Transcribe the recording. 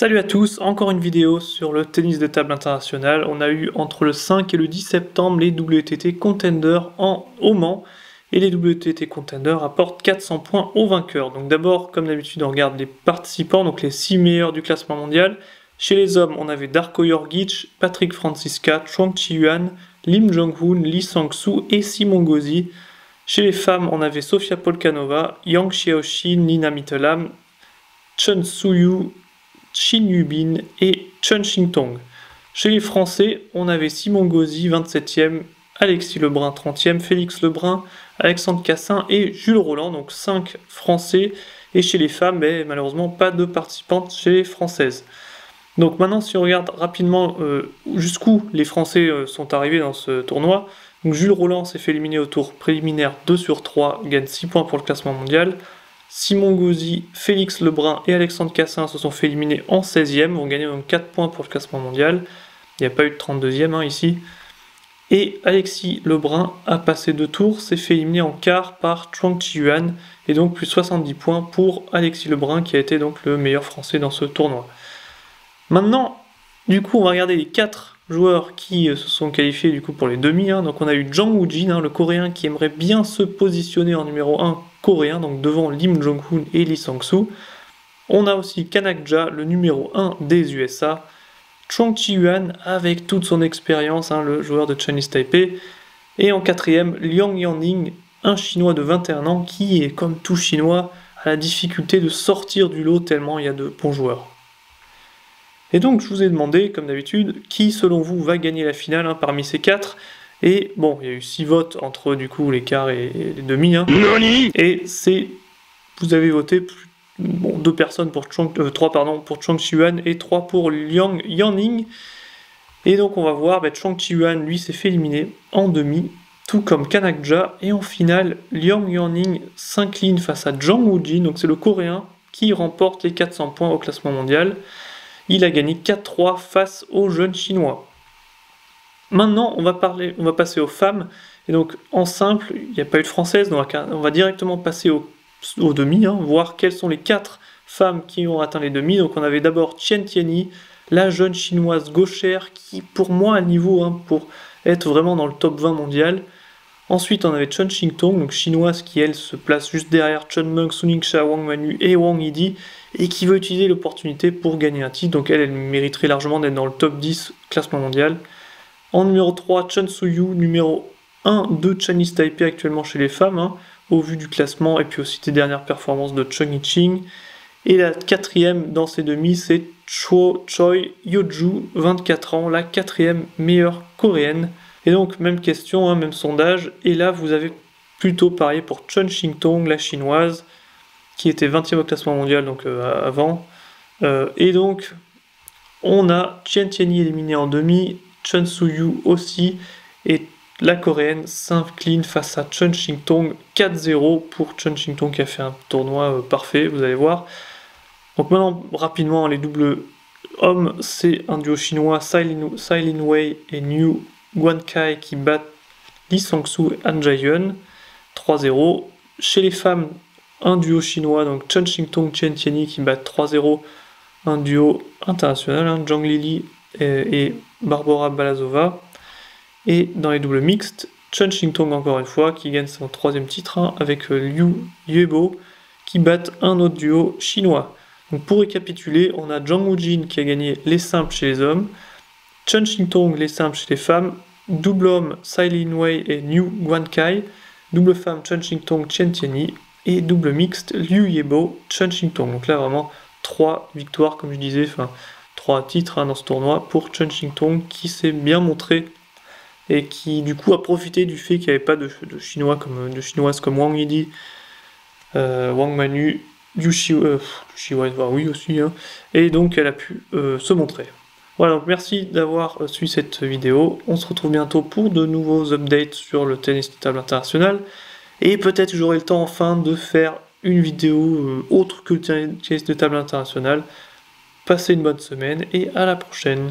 Salut à tous, encore une vidéo sur le tennis de table international. On a eu entre le 5 et le 10 septembre les WTT Contender en Oman. Et les WTT Contender apportent 400 points aux vainqueurs. Donc d'abord, comme d'habitude, on regarde les participants, donc les 6 meilleurs du classement mondial. Chez les hommes, on avait Darko Jorgic, Patrick Franziska, Chuang Chi-yuan, Lim Jong-hoon, Lee Sang-soo et Simon Gauzy. Chez les femmes, on avait Sofia Polkanova, Yang Xiaoxin, Nina Mittelam, Chen Suyu, Chin Yubin et Chen Xingtong. Chez les Français, on avait Simon Gauzy, 27e, Alexis Lebrun, 30e, Félix Lebrun, Alexandre Cassin et Jules Rolland, donc 5 Français. Et chez les femmes, malheureusement, pas de participantes chez les Françaises. Donc maintenant, si on regarde rapidement jusqu'où les Français sont arrivés dans ce tournoi, donc Jules Rolland s'est fait éliminer au tour préliminaire 2 sur 3, gagne 6 points pour le classement mondial. Simon Gauzy, Félix Lebrun et Alexandre Cassin se sont fait éliminer en 16e, vont gagner donc 4 points pour le classement mondial. Il n'y a pas eu de 32e ici. Et Alexis Lebrun a passé 2 tours, s'est fait éliminer en quart par Chuang Chi-yuan, et donc plus 70 points pour Alexis Lebrun qui a été donc le meilleur français dans ce tournoi. Maintenant, du coup, on va regarder les 4 joueurs qui se sont qualifiés du coup pour les demi. Donc on a eu Jang Woo-jin, le coréen qui aimerait bien se positionner en numéro 1 coréen, donc devant Lim Jong-hoon et Lee Sang-soo. On a aussi Kanakja, le numéro 1 des USA. Chuang Chi-yuan avec toute son expérience, le joueur de Chinese Taipei. Et en 4e, Liang Yanning, un chinois de 21 ans qui est, comme tout chinois, a la difficulté de sortir du lot tellement il y a de bons joueurs. Et donc je vous ai demandé, comme d'habitude, qui selon vous va gagner la finale parmi ces 4. Et bon, il y a eu 6 votes entre du coup les quarts et les demi. Et vous avez voté 2 personnes pour 3 pour Chuang Chi-yuan et 3 pour Liang Yanning. Et donc on va voir, Chuang Chi-yuan lui s'est fait éliminer en demi, tout comme Kanakja. Et en finale, Liang Yanning s'incline face à Jang Woo-jin, donc c'est le coréen qui remporte les 400 points au classement mondial. Il a gagné 4-3 face aux jeunes chinois. Maintenant, on va passer aux femmes. Et donc, en simple, il n'y a pas eu de française, donc on va directement passer aux demi, voir quelles sont les 4 femmes qui ont atteint les demi. Donc, on avait d'abord Chen Tianyi, la jeune chinoise gauchère, qui pour moi a le niveau pour être vraiment dans le top 20 mondial. Ensuite, on avait Chen Xingtong, donc chinoise qui, elle, se place juste derrière Chen Meng, Su Ningxia, Wang Manu et Wang Yidi, et qui veut utiliser l'opportunité pour gagner un titre. Donc elle mériterait largement d'être dans le top 10 classement mondial. En numéro 3, Chen Suyu, numéro 1 de Chinese Taipei actuellement chez les femmes, au vu du classement, et puis aussi des dernières performances de Cheng Yiqing. Et la 4e dans ces demi, c'est Choi Yeoju, 24 ans, la 4e meilleure coréenne. Et donc, même question, même sondage. Et là, vous avez plutôt parié pour Chen Xingtong, la chinoise, qui était 20e au classement mondial donc avant. Et donc, on a Chen Tianyi éliminé en demi, Chen Suyu aussi, et la coréenne s'incline face à Chen Xingtong, 4-0 pour Chen Xingtong qui a fait un tournoi parfait, vous allez voir. Donc maintenant, rapidement, les doubles hommes, c'est un duo chinois, Tsai Lin Wei et Niu Guankai qui battent Lee Sang-soo et Han Jae-yeon, 3-0. Chez les femmes, un duo chinois, donc Chen Xingtong, Chen Tianyi qui battent 3-0, un duo international, Zhang Lili et Barbora Balazova. Et dans les doubles mixtes, Chen Xingtong encore une fois qui gagne son 3e titre avec Liu Yebo qui battent un autre duo chinois. Donc pour récapituler, on a Jang Woo-jin qui a gagné les simples chez les hommes, Chen Xingtong les simples chez les femmes, double homme Tsai Lin Wei et Niu Guankai, double femme Chen Xingtong, Chen Tianyi, et double mixte Liu Yebo, Chen Xingtong. Donc là vraiment 3 victoires comme je disais, 3 titres dans ce tournoi pour Chen Xingtong qui s'est bien montré et qui du coup a profité du fait qu'il n'y avait pas de chinoises comme Wang Yidi, Wang Manu, oui aussi, et donc elle a pu se montrer. Voilà, donc merci d'avoir suivi cette vidéo. On se retrouve bientôt pour de nouveaux updates sur le tennis de table international. Et peut-être que j'aurai le temps enfin de faire une vidéo autre que le tennis de table international. Passez une bonne semaine et à la prochaine.